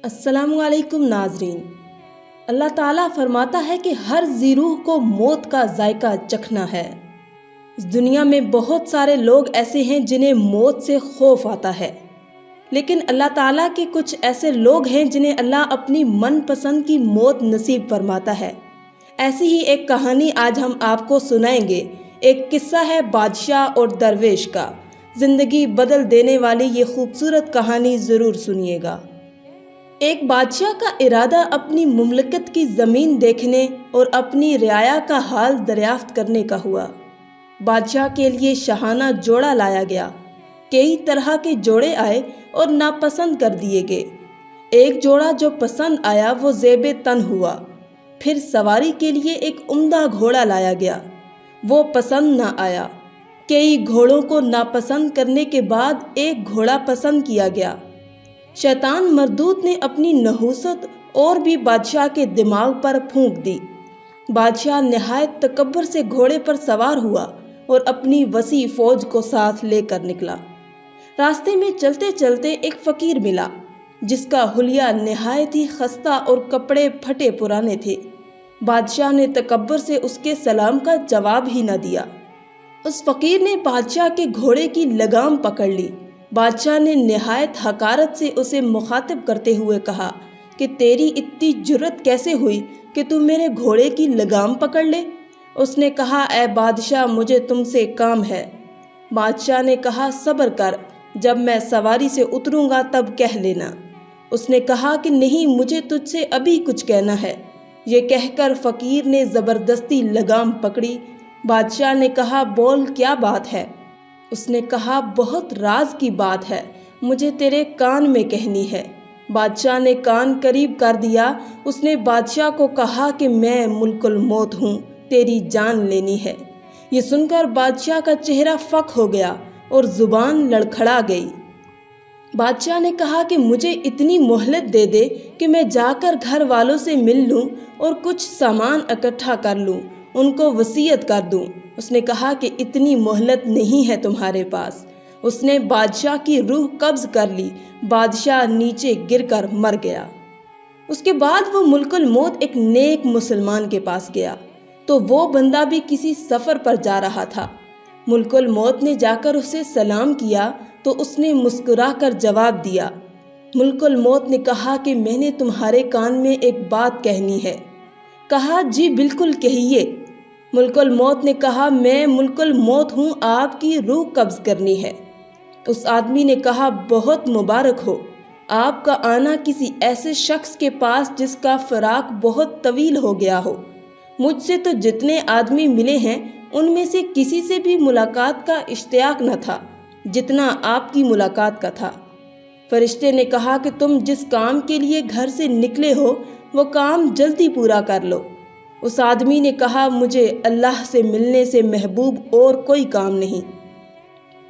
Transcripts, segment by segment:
السلام علیکم ناظرین۔ اللہ تعالیٰ فرماتا ہے کہ ہر ذی روح کو موت کا ذائقہ چکھنا ہے۔ اس دنیا میں بہت سارے لوگ ایسے ہیں جنہیں موت سے خوف آتا ہے، لیکن اللہ تعالیٰ کے کچھ ایسے لوگ ہیں جنہیں اللہ اپنی من پسند کی موت نصیب فرماتا ہے۔ ایسی ہی ایک کہانی آج ہم آپ کو سنائیں گے۔ ایک قصہ ہے بادشاہ اور درویش کا۔ زندگی بدل دینے والی یہ خوبصورت کہانی ضرور سنیے گا۔ ایک بادشاہ کا ارادہ اپنی مملکت کی زمین دیکھنے اور اپنی رعایا کا حال دریافت کرنے کا ہوا۔ بادشاہ کے لیے شاہانہ جوڑا لایا گیا۔ کئی طرح کے جوڑے آئے اور ناپسند کر دیے گئے۔ ایک جوڑا جو پسند آیا وہ زیب تن ہوا۔ پھر سواری کے لیے ایک عمدہ گھوڑا لایا گیا، وہ پسند نہ آیا۔ کئی گھوڑوں کو ناپسند کرنے کے بعد ایک گھوڑا پسند کیا گیا۔ شیطان مردود نے اپنی نحوست اور بھی بادشاہ کے دماغ پر پھونک دی۔ بادشاہ نہایت تکبر سے گھوڑے پر سوار ہوا اور اپنی وسیع فوج کو ساتھ لے کر نکلا۔ راستے میں چلتے چلتے ایک فقیر ملا جس کا حلیہ نہایت ہی خستہ اور کپڑے پھٹے پرانے تھے۔ بادشاہ نے تکبر سے اس کے سلام کا جواب ہی نہ دیا۔ اس فقیر نے بادشاہ کے گھوڑے کی لگام پکڑ لی۔ بادشاہ نے نہایت حقارت سے اسے مخاطب کرتے ہوئے کہا کہ تیری اتنی جرت کیسے ہوئی کہ تم میرے گھوڑے کی لگام پکڑ لے؟ اس نے کہا، اے بادشاہ، مجھے تم سے کام ہے۔ بادشاہ نے کہا، صبر کر، جب میں سواری سے اتروں گا تب کہہ لینا۔ اس نے کہا کہ نہیں، مجھے تجھ سے ابھی کچھ کہنا ہے۔ یہ کہہ کر فقیر نے زبردستی لگام پکڑی۔ بادشاہ نے کہا، بول، کیا بات ہے؟ اس نے کہا، بہت راز کی بات ہے، مجھے تیرے کان میں کہنی ہے۔ بادشاہ نے کان قریب کر دیا۔ اس نے بادشاہ کو کہا کہ میں ملک الموت ہوں، تیری جان لینی ہے۔ یہ سن کر بادشاہ کا چہرہ فک ہو گیا اور زبان لڑکھڑا گئی۔ بادشاہ نے کہا کہ مجھے اتنی مہلت دے دے کہ میں جا کر گھر والوں سے مل لوں اور کچھ سامان اکٹھا کر لوں، ان کو وصیت کر دوں۔ اس نے کہا کہ اتنی مہلت نہیں ہے تمہارے پاس۔ اس نے بادشاہ کی روح قبض کر لی۔ بادشاہ نیچے گر کر مر گیا۔ اس کے بعد وہ ملک الموت ایک نیک مسلمان کے پاس گیا تو وہ بندہ بھی کسی سفر پر جا رہا تھا۔ ملک الموت نے جا کر اسے سلام کیا تو اس نے مسکرا کر جواب دیا۔ ملک الموت نے کہا کہ میں نے تمہارے کان میں ایک بات کہنی ہے۔ کہا، جی بالکل کہیے۔ ملک الموت نے کہا، میں ملک الموت ہوں، آپ کی روح قبض کرنی ہے۔ اس آدمی نے کہا، بہت مبارک ہو، آپ کا آنا کسی ایسے شخص کے پاس جس کا فراق بہت طویل ہو گیا ہو۔ مجھ سے تو جتنے آدمی ملے ہیں ان میں سے کسی سے بھی ملاقات کا اشتیاق نہ تھا جتنا آپ کی ملاقات کا تھا۔ فرشتے نے کہا کہ تم جس کام کے لیے گھر سے نکلے ہو وہ کام جلدی پورا کر لو۔ اس آدمی نے کہا، مجھے اللہ سے ملنے سے محبوب اور کوئی کام نہیں۔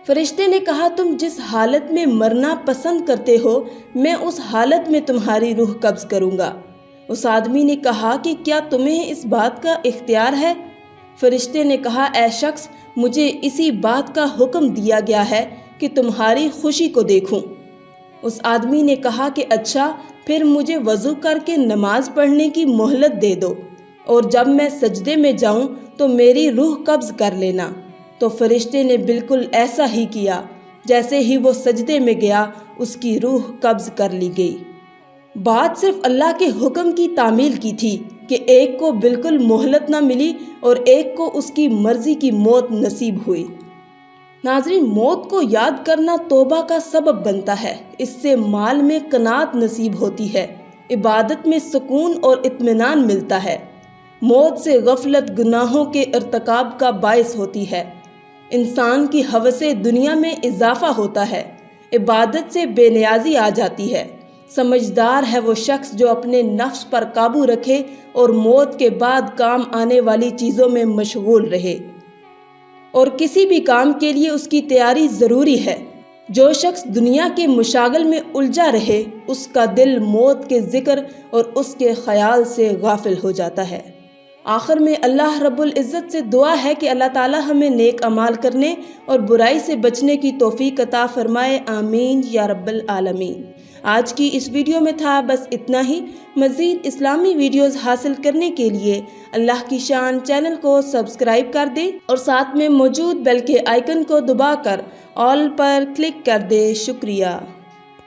فرشتے نے کہا، تم جس حالت میں مرنا پسند کرتے ہو میں اس حالت میں تمہاری روح قبض کروں گا۔ اس آدمی نے کہا کہ کیا تمہیں اس بات کا اختیار ہے؟ فرشتے نے کہا، اے شخص، مجھے اسی بات کا حکم دیا گیا ہے کہ تمہاری خوشی کو دیکھوں۔ اس آدمی نے کہا کہ اچھا، پھر مجھے وضو کر کے نماز پڑھنے کی مہلت دے دو، اور جب میں سجدے میں جاؤں تو میری روح قبض کر لینا۔ تو فرشتے نے بالکل ایسا ہی کیا۔ جیسے ہی وہ سجدے میں گیا اس کی روح قبض کر لی گئی۔ بات صرف اللہ کے حکم کی تعمیل کی تھی کہ ایک کو بالکل مہلت نہ ملی اور ایک کو اس کی مرضی کی موت نصیب ہوئی۔ ناظرین، موت کو یاد کرنا توبہ کا سبب بنتا ہے۔ اس سے مال میں قناعت نصیب ہوتی ہے، عبادت میں سکون اور اطمینان ملتا ہے۔ موت سے غفلت گناہوں کے ارتکاب کا باعث ہوتی ہے۔ انسان کی ہوس دنیا میں اضافہ ہوتا ہے۔ عبادت سے بے نیازی آ جاتی ہے۔ سمجھدار ہے وہ شخص جو اپنے نفس پر قابو رکھے اور موت کے بعد کام آنے والی چیزوں میں مشغول رہے، اور کسی بھی کام کے لیے اس کی تیاری ضروری ہے۔ جو شخص دنیا کے مشاغل میں الجھا رہے اس کا دل موت کے ذکر اور اس کے خیال سے غافل ہو جاتا ہے۔ آخر میں اللہ رب العزت سے دعا ہے کہ اللہ تعالی ہمیں نیک اعمال کرنے اور برائی سے بچنے کی توفیق عطا فرمائے، آمین یا رب العالمین۔ آج کی اس ویڈیو میں تھا بس اتنا ہی۔ مزید اسلامی ویڈیوز حاصل کرنے کے لیے اللہ کی شان چینل کو سبسکرائب کر دیں اور ساتھ میں موجود بیل کے آئیکن کو دبا کر آل پر کلک کر دیں۔ شکریہ۔